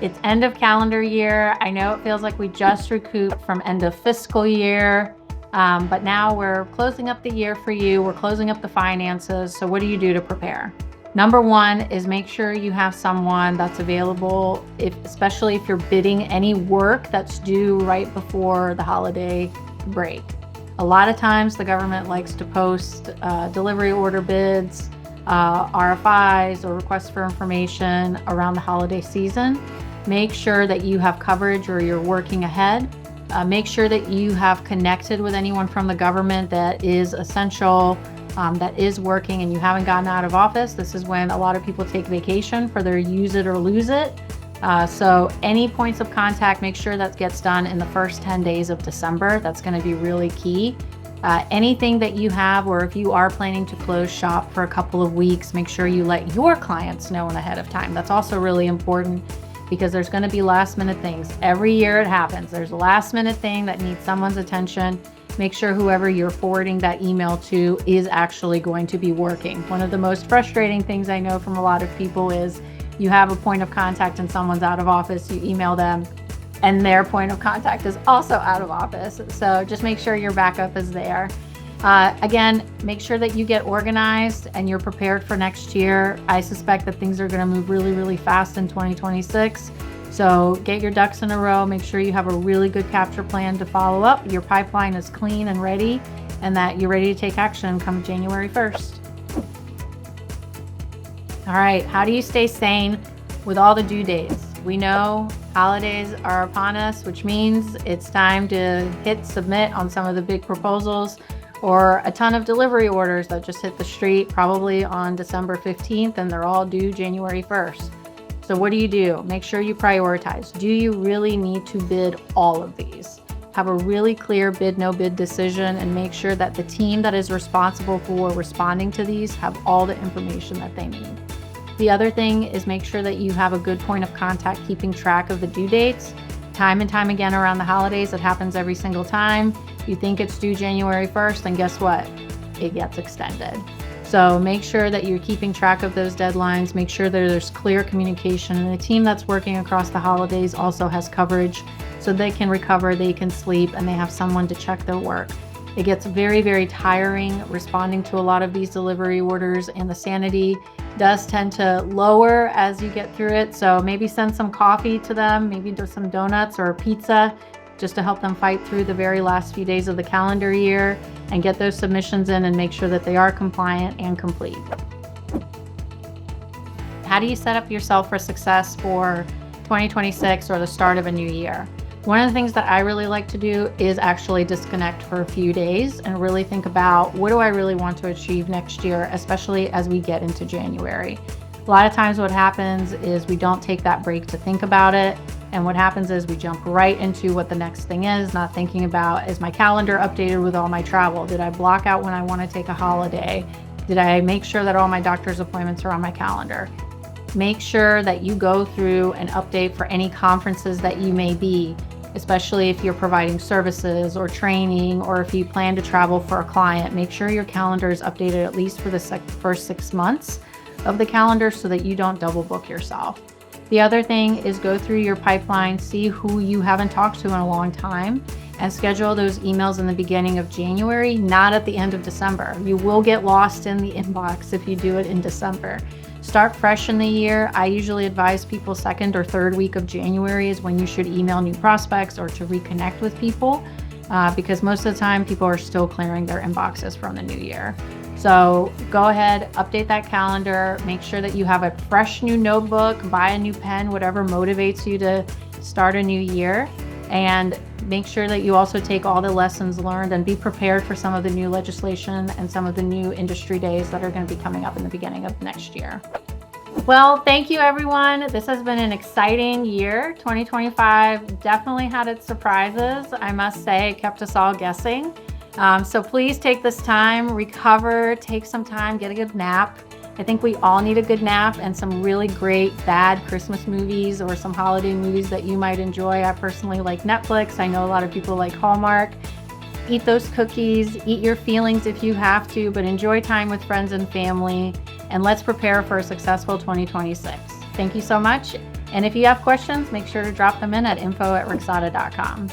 It's end of calendar year. I know it feels like we just recouped from end of fiscal year, but now we're closing up the year for you. We're closing up the finances. So what do you do to prepare? Number one is make sure you have someone that's available, especially if you're bidding any work that's due right before the holiday break. A lot of times the government likes to post delivery order bids, RFIs, or requests for information around the holiday season. Make sure that you have coverage or you're working ahead. Make sure that you have connected with anyone from the government that is essential, that is working, and you haven't gotten out of office. This is when a lot of people take vacation for their use it or lose it. So any points of contact, make sure that gets done in the first 10 days of December. That's going to be really key. Anything that you have, or if you are planning to close shop for a couple of weeks, make sure you let your clients know ahead of time. That's also really important because there's going to be last minute things. Every year it happens. There's a last minute thing that needs someone's attention. Make sure whoever you're forwarding that email to is actually going to be working. One of the most frustrating things I know from a lot of people is you have a point of contact and someone's out of office, you email them, and their point of contact is also out of office. So just make sure your backup is there. Again, make sure that you get organized and you're prepared for next year. I suspect that things are going to move really, really fast in 2026. So get your ducks in a row. Make sure you have a really good capture plan to follow up. Your pipeline is clean and ready, and that you're ready to take action come January 1st. All right, how do you stay sane with all the due dates? We know holidays are upon us, which means it's time to hit submit on some of the big proposals or a ton of delivery orders that just hit the street probably on December 15th, and they're all due January 1st. So what do? Make sure you prioritize. Do you really need to bid all of these? Have a really clear bid, no bid decision, and make sure that the team that is responsible for responding to these have all the information that they need. The other thing is make sure that you have a good point of contact keeping track of the due dates. Time and time again around the holidays, it happens every single time. You think it's due January 1st, and guess what? It gets extended. So make sure that you're keeping track of those deadlines. Make sure that there's clear communication, and the team that's working across the holidays also has coverage so they can recover, they can sleep, and they have someone to check their work. It gets very, very tiring responding to a lot of these delivery orders, and the sanity does tend to lower as you get through it. So maybe send some coffee to them, maybe do some donuts or a pizza, just to help them fight through the very last few days of the calendar year and get those submissions in and make sure that they are compliant and complete. How do you set up yourself for success for 2026 or the start of a new year? One of the things that I really like to do is actually disconnect for a few days and really think about what do I really want to achieve next year, especially as we get into January. A lot of times what happens is we don't take that break to think about it. And what happens is we jump right into what the next thing is, not thinking about, is my calendar updated with all my travel? Did I block out when I want to take a holiday? Did I make sure that all my doctor's appointments are on my calendar? Make sure that you go through and update for any conferences that you may be, especially if you're providing services or training, or if you plan to travel for a client. Make sure your calendar is updated at least for the first 6 months of the calendar so that you don't double book yourself. The other thing is go through your pipeline, see who you haven't talked to in a long time, and schedule those emails in the beginning of January, not at the end of December. You will get lost in the inbox if you do it in December. Start fresh in the year. I usually advise people second or third week of January is when you should email new prospects or to reconnect with people, because most of the time people are still clearing their inboxes from the new year. So go ahead, update that calendar, make sure that you have a fresh new notebook, buy a new pen, whatever motivates you to start a new year, and make sure that you also take all the lessons learned and be prepared for some of the new legislation and some of the new industry days that are going to be coming up in the beginning of next year. Well, thank you everyone. This has been an exciting year. 2025 definitely had its surprises. I must say, it kept us all guessing. So please take this time, recover, take some time, get a good nap. I think we all need a good nap and some really great bad Christmas movies or some holiday movies that you might enjoy. I personally like Netflix. I know a lot of people like Hallmark. Eat those cookies, eat your feelings if you have to, but enjoy time with friends and family. And let's prepare for a successful 2026. Thank you so much, And if you have questions, make sure to drop them in at info@rixata.com.